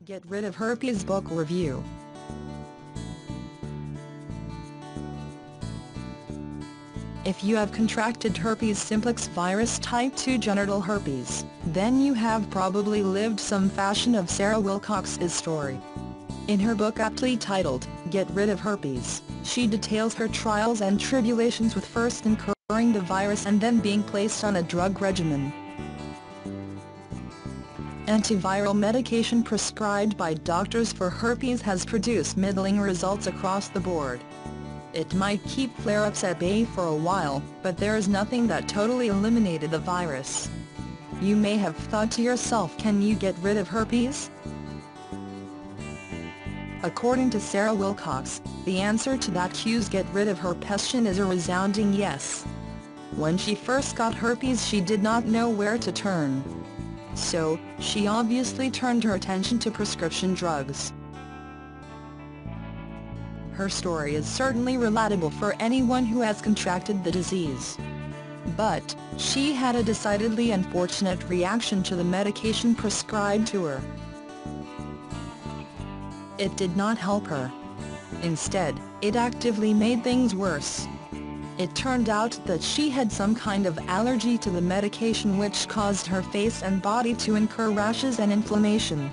Get rid of herpes book review. If you have contracted herpes simplex virus type 2 genital herpes, then you have probably lived some fashion of Sarah Wilcox's story. In her book aptly titled, Get Rid of Herpes, she details her trials and tribulations with first incurring the virus and then being placed on a drug regimen. Antiviral medication prescribed by doctors for herpes has produced middling results across the board. It might keep flare-ups at bay for a while, but there is nothing that totally eliminated the virus. You may have thought to yourself, can you get rid of herpes? According to Sarah Wilcox, the answer to that get rid of her question is a resounding yes. When she first got herpes, she did not know where to turn. So, she obviously turned her attention to prescription drugs. Her story is certainly relatable for anyone who has contracted the disease. But, she had a decidedly unfortunate reaction to the medication prescribed to her. It did not help her. Instead, it actively made things worse. It turned out that she had some kind of allergy to the medication, which caused her face and body to incur rashes and inflammation.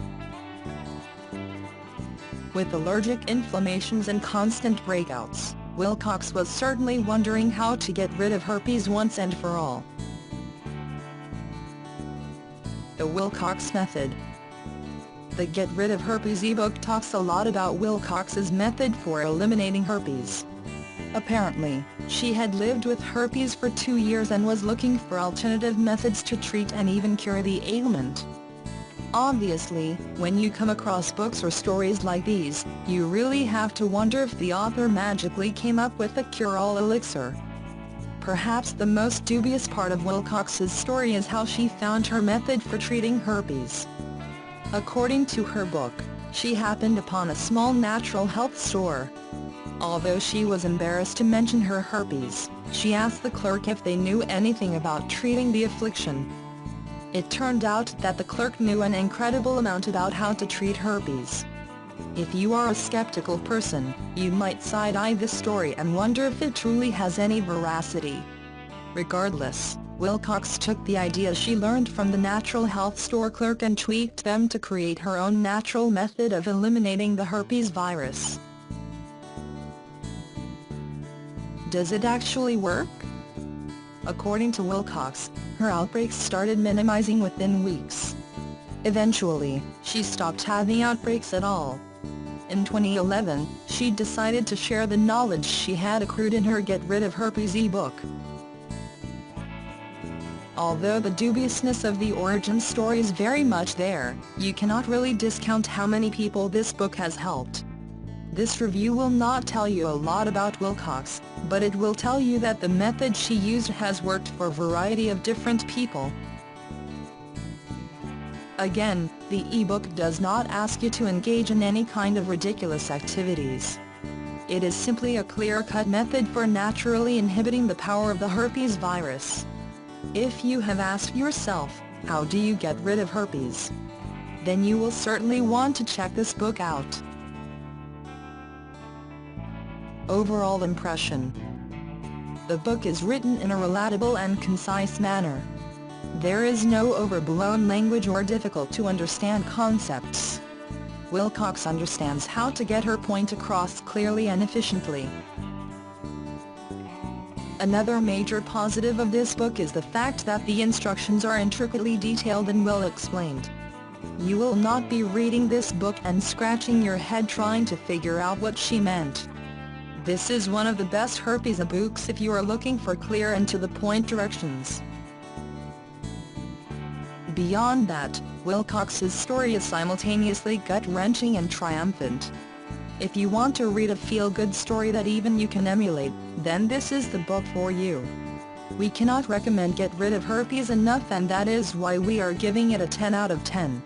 With allergic inflammations and constant breakouts, Wilcox was certainly wondering how to get rid of herpes once and for all. The Wilcox Method. The Get Rid of Herpes ebook talks a lot about Wilcox's method for eliminating herpes. Apparently, she had lived with herpes for 2 years and was looking for alternative methods to treat and even cure the ailment. Obviously, when you come across books or stories like these, you really have to wonder if the author magically came up with a cure-all elixir. Perhaps the most dubious part of Wilcox's story is how she found her method for treating herpes. According to her book, she happened upon a small natural health store. Although she was embarrassed to mention her herpes, she asked the clerk if they knew anything about treating the affliction. It turned out that the clerk knew an incredible amount about how to treat herpes. If you are a skeptical person, you might side-eye this story and wonder if it truly has any veracity. Regardless, Wilcox took the ideas she learned from the natural health store clerk and tweaked them to create her own natural method of eliminating the herpes virus. Does it actually work? According to Wilcox, her outbreaks started minimizing within weeks. Eventually, she stopped having outbreaks at all. In 2011, she decided to share the knowledge she had accrued in her Get Rid of Herpes ebook. Although the dubiousness of the origin story is very much there, you cannot really discount how many people this book has helped. This review will not tell you a lot about Wilcox, but it will tell you that the method she used has worked for a variety of different people. Again, the ebook does not ask you to engage in any kind of ridiculous activities. It is simply a clear-cut method for naturally inhibiting the power of the herpes virus. If you have asked yourself, how do you get rid of herpes? Then you will certainly want to check this book out. Overall impression. The book is written in a relatable and concise manner. There is no overblown language or difficult-to-understand concepts. Wilcox understands how to get her point across clearly and efficiently. Another major positive of this book is the fact that the instructions are intricately detailed and well explained. You will not be reading this book and scratching your head trying to figure out what she meant. This is one of the best herpes ebooks if you are looking for clear and to-the-point directions. Beyond that, Wilcox's story is simultaneously gut-wrenching and triumphant. If you want to read a feel-good story that even you can emulate, then this is the book for you. We cannot recommend Get Rid of Herpes enough, and that is why we are giving it a 10 out of 10.